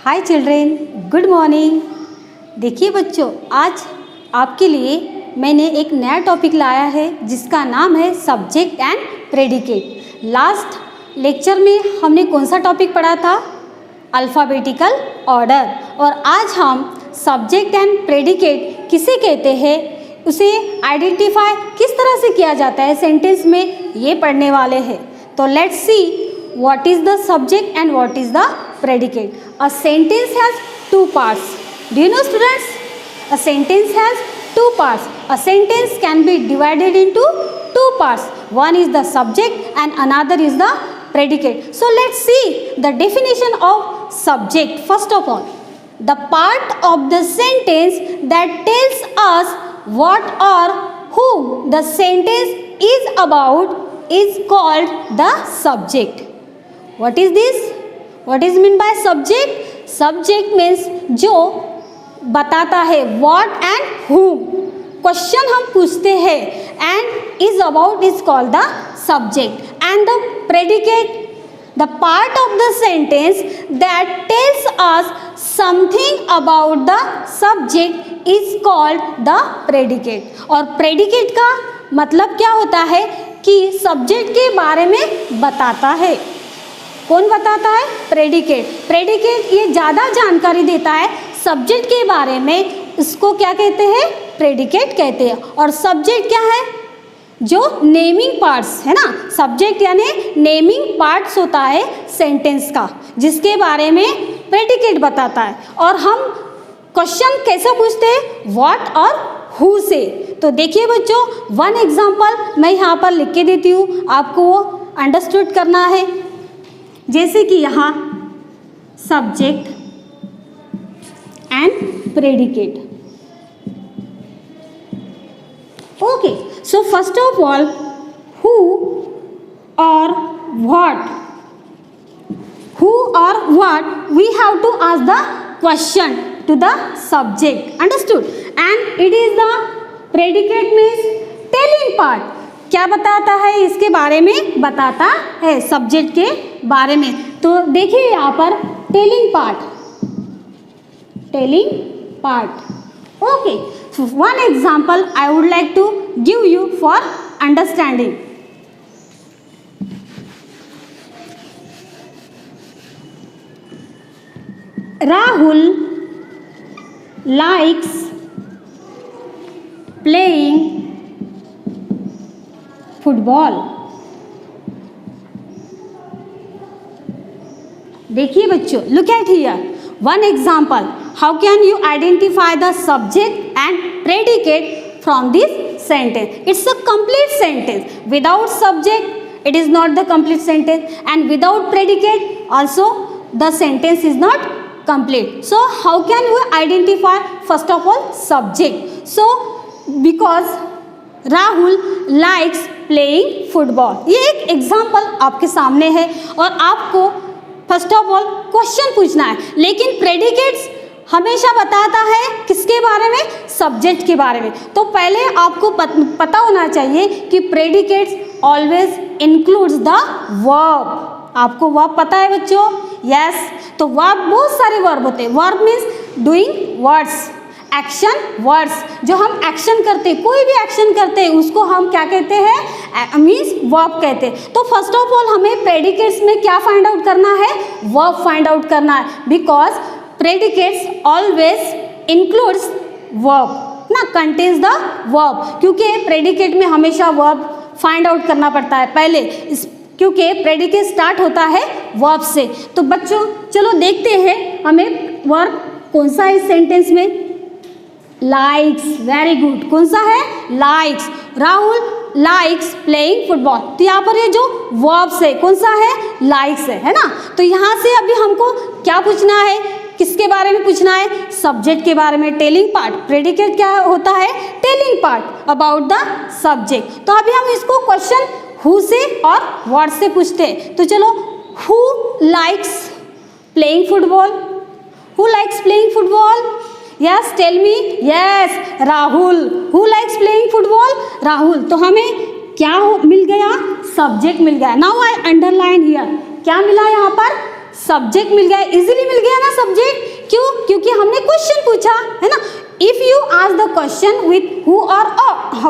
हाय children, good morning. देखिए बच्चों, आज आपके लिए मैंने एक नया टॉपिक लाया है जिसका नाम है subject and predicate. Last lecture में हमने कौन सा टॉपिक पढ़ा था? Alphabetical order. और आज हम सब्जेक्ट एंड प्रेडिकेट किसे कहते हैं, उसे आइडेंटिफाई किस तरह से किया जाता है सेंटेंस में, ये पढ़ने वाले हैं। तो let's see what is the subject and what is the predicate. A sentence has two parts. Do you know students? A sentence has two parts. A sentence can be divided into two parts. One is the subject and another is the predicate. So let's see the definition of subject. First of all, the part of the sentence that tells us what or who the sentence is about is called the subject. What is this? What is mean by subject? Subject means जो बताता है what and whom. Question हम पूछते हैं and is about is called the subject. And the predicate, the part of the sentence that tells us something about the subject is called the predicate. और predicate का मतलब क्या होता है कि सब्जेक्ट के बारे में बताता है। कौन बताता है? प्रेडिकेट। प्रेडिकेट ये ज़्यादा जानकारी देता है सब्जेक्ट के बारे में, इसको क्या कहते हैं? प्रेडिकेट कहते हैं। और सब्जेक्ट क्या है? जो नेमिंग पार्ट्स है ना, सब्जेक्ट यानी नेमिंग पार्ट्स होता है सेंटेंस का, जिसके बारे में प्रेडिकेट बताता है। और हम क्वेश्चन कैसे पूछते हैं? व्हाट और हु से। तो देखिए बच्चों, वन एग्जाम्पल मैं यहाँ पर लिख के देती हूँ, आपको वो अंडरस्टूड करना है। जैसे कि यहाँ subject and predicate. Okay, so first of all, who और what, who or what, we have to ask the question to the subject. Understood? And it is the predicate means telling part. क्या बताता है? इसके बारे में बताता है, subject के बारे में। तो देखिए यहाँ पर telling part, telling part. Okay, one example I would like to give you for understanding. Rahul likes playing football. देखिए बच्चों, look at here. One example. How can you identify the subject and predicate from this sentence? It's a complete sentence. Without subject, it is not the complete sentence, and without predicate, also the sentence is not complete. So how can we identify? First of all, subject. So because Rahul likes playing football, ये एक example आपके सामने है और आपको first of all question पूछना है। लेकिन प्रेडिकेट्स हमेशा बताता है किसके बारे में? सब्जेक्ट के बारे में। तो पहले आपको पता होना चाहिए कि predicates always includes the verb. आपको वर्ब पता है बच्चों? यस। तो वर्ब बहुत सारे वर्ब होते हैं। Verb means doing words, action words. जो हम एक्शन करते हैं, कोई भी एक्शन करते हैं, उसको हम क्या कहते हैं? मीन्स वर्ब कहते हैं। तो फर्स्ट ऑफ ऑल हमें प्रेडिकेट्स में क्या फाइंड आउट करना है? वर्ब फाइंड आउट करना है, because predicates always includes verb ना, कंटेन्स द वर्ब। क्योंकि प्रेडिकेट में हमेशा वर्ब फाइंड आउट करना पड़ता है पहले, क्योंकि प्रेडिकेट स्टार्ट होता है वर्ब से। तो बच्चों चलो देखते हैं हमें वर्ब कौन सा है इस सेंटेंस में। Likes, very good. कौन सा है? Likes. Rahul likes playing football. तो यहाँ पर ये जो वर्ब्स है कौन सा है? लाइक्स है ना। तो यहाँ से अभी हमको क्या पूछना है? किसके बारे में पूछना है? सब्जेक्ट के बारे में, टेलिंग पार्ट। प्रेडिकेट क्या होता है? Telling part about the subject. तो अभी हम इसको क्वेश्चन हु से और व्हाट से पूछते हैं। तो चलो, who likes playing football? Who likes playing football? Yes, tell me. Yes, Rahul. Who likes playing football? Rahul. तो हमें क्या मिल गया? सब्जेक्ट मिल गया। Now I underline here. क्या मिला यहाँ पर? सब्जेक्ट मिल गया। इजीली मिल गया ना subject? question with who or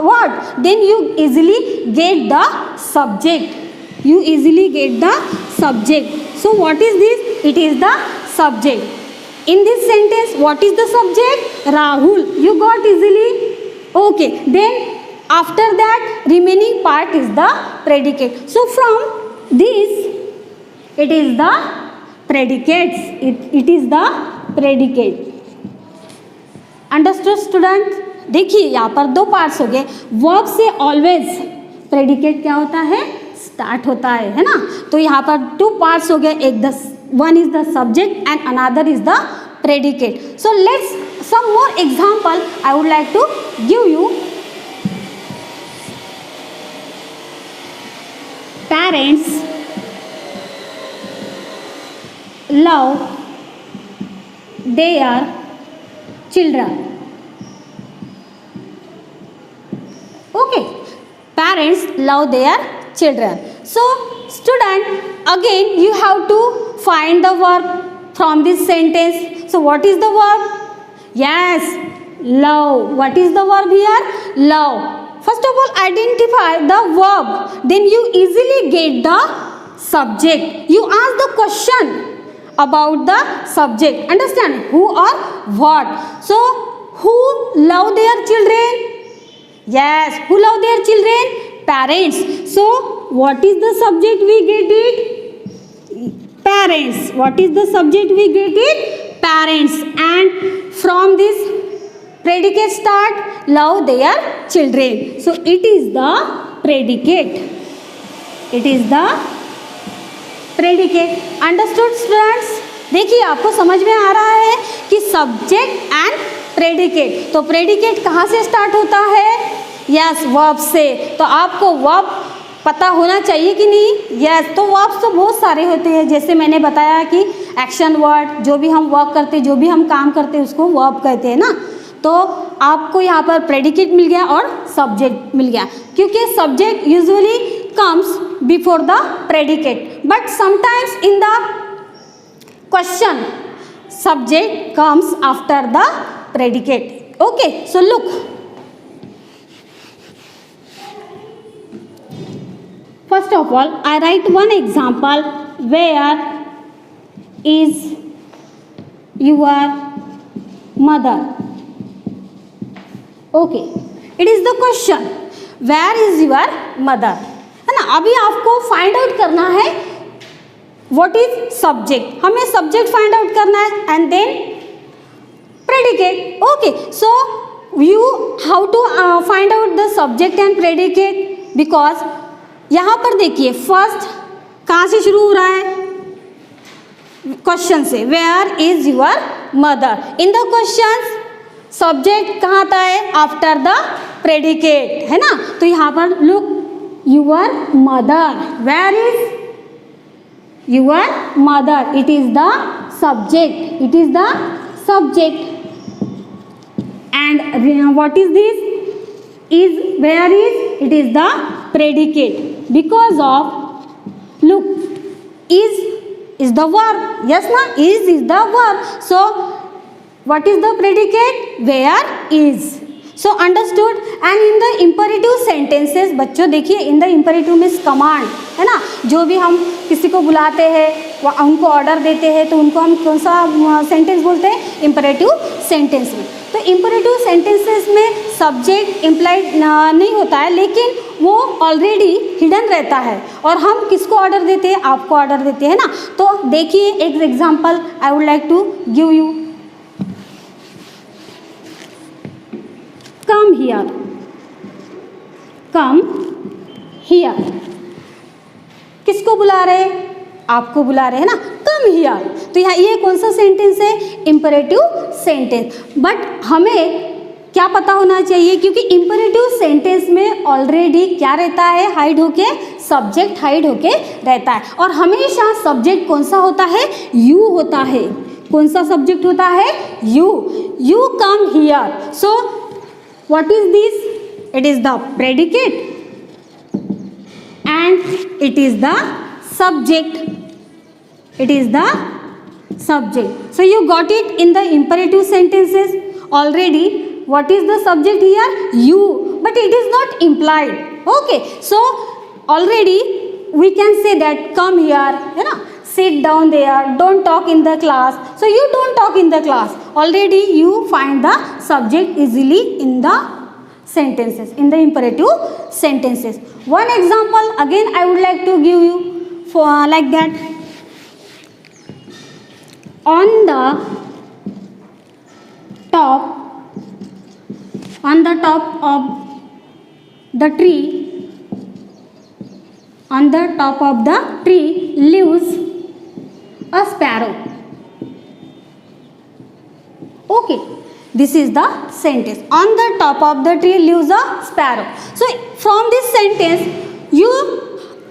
what, then you easily get the subject. You easily get the subject. So what is this? It is the subject. In this sentence, what is the subject? Rahul. You got easily? Okay. Then after that, remaining part is the predicate. So from this, it is the predicates. It is the predicate. Understood student? देखिए यहाँ पर दो parts हो गए. Verb से always predicate क्या होता है? स्टार्ट होता है ना. तो यहाँ पर टू पार्ट्स हो गए. एक one is the subject and another is the predicate. So let's some more example I would like to give you. Parents love their children. Okay, parents love their children. So student, again you have to find the verb from this sentence. So what is the verb? Yes, love. What is the verb here? Love. First of all, identify the verb, then you easily get the subject. You ask the question about the subject. Understand? Who or what. So who love their children? Yes, who love their children? Parents. So what is the subject? We get it? Parents. What is the subject? We get it? Parents. And from this predicate start, love their children. So it is the predicate. It is the predicate. Understood students? देखिए आपको समझ में आ रहा है कि subject and predicate. तो predicate कहाँ से स्टार्ट होता है? यस, वर्ब से. तो आपको वर्ब पता होना चाहिए कि नहीं? यस. तो वर्ब्स तो बहुत सारे होते हैं. जैसे मैंने बताया कि एक्शन वर्ड, जो भी हम वर्क करते, जो भी हम काम करते हैं उसको वर्ब कहते हैं ना. तो आपको यहाँ पर प्रेडिकेट मिल गया और सब्जेक्ट मिल गया, क्योंकि subject usually comes before the predicate, but sometimes in the question subject comes after the predicate. Okay, so look, first of all I write one example. Where is your mother? Okay, it is the question, where is your mother, है ना. अभी आपको find out करना है what is subject. हमें subject find out करना है and then predicate. Okay, so you how to find out the subject and predicate, because यहाँ पर देखिए फर्स्ट कहाँ से शुरू हो रहा है? क्वेश्चन से. Where is your mother? In the questions subject कहाँ आता है? After the predicate, है ना. तो यहाँ पर look, your mother. Where is your mother? It is the subject. It is the subject. And what is this? Is, where is? It is the predicate. Because of, look, is the verb. Yes na? Is the verb. So what is the predicate? Where is. So understood. And in the imperative sentences, बच्चों देखिए, in the imperative means command, है ना. जो भी हम किसी को बुलाते हैं, उनको ऑर्डर देते हैं, तो उनको हम कौन सा सेंटेंस बोलते हैं? इम्परेटिव सेंटेंस में. तो इम्परेटिव सेंटेंसेस में सब्जेक्ट इम्प्लाइड नहीं होता है, लेकिन वो ऑलरेडी हिडन रहता है, और हम किसको ऑर्डर देते हैं? आपको ऑर्डर देते हैं ना. तो देखिए एक example I would like to give you. Come here. Come here. किसको बुला रहे? आपको बुला रहे हैं ना. Come here. तो यहाँ ये कौन सा सेंटेंस है? Imperative sentence. बट हमें क्या पता होना चाहिए, क्योंकि इम्परेटिव सेंटेंस में ऑलरेडी क्या रहता है? हाइड होके, सब्जेक्ट हाइड होके रहता है. और हमेशा सब्जेक्ट कौन सा होता है? यू होता है. कौन सा सब्जेक्ट होता है? You. You come here. So what is this? It is the predicate and it is the subject. It is the subject. So you got it in the imperative sentences. Already what is the subject here? You, but it is not implied. Okay, so already we can say that come here, है ना, sit down there, don't talk in the class. So you don't talk in the class. Already you find the subject easily in the sentences, in the imperative sentences. One example again I would like to give you for like that. On the top of the tree, on the top of the tree lives a sparrow. Okay, this is the sentence. On the top of the tree lives a sparrow. So from this sentence you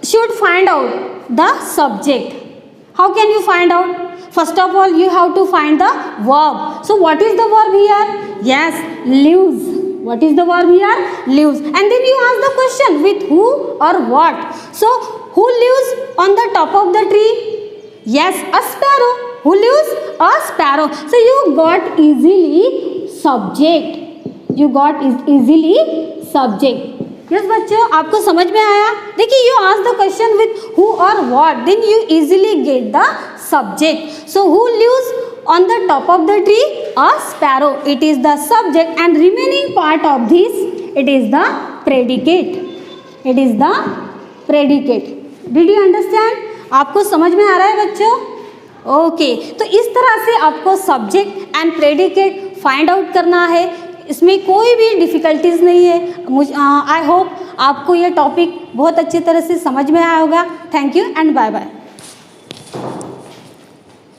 should find out the subject. How can you find out? First of all, you have to find the verb. So what is the verb here? Yes, lives. What is the verb here? Lives. And then you ask the question, with who or what? So who lives on the top of the tree? Yes, a sparrow. Who lives? A sparrow. So you got easily subject. You got easily subject. Yes बच्चों, आपको समझ में आया? देखिए, you ask the question with who or what, then you easily get the subject. So who lives on the top of the tree? A sparrow. It is the subject, and remaining part of this, it is the predicate. It is the predicate. Did you understand? आपको समझ में आ रहा है बच्चों? Okay, तो इस तरह से आपको subject and predicate find out करना है. इसमें कोई भी डिफ़िकल्टीज नहीं है. आई होप आपको ये टॉपिक बहुत अच्छी तरह से समझ में आया होगा. Thank you and bye bye.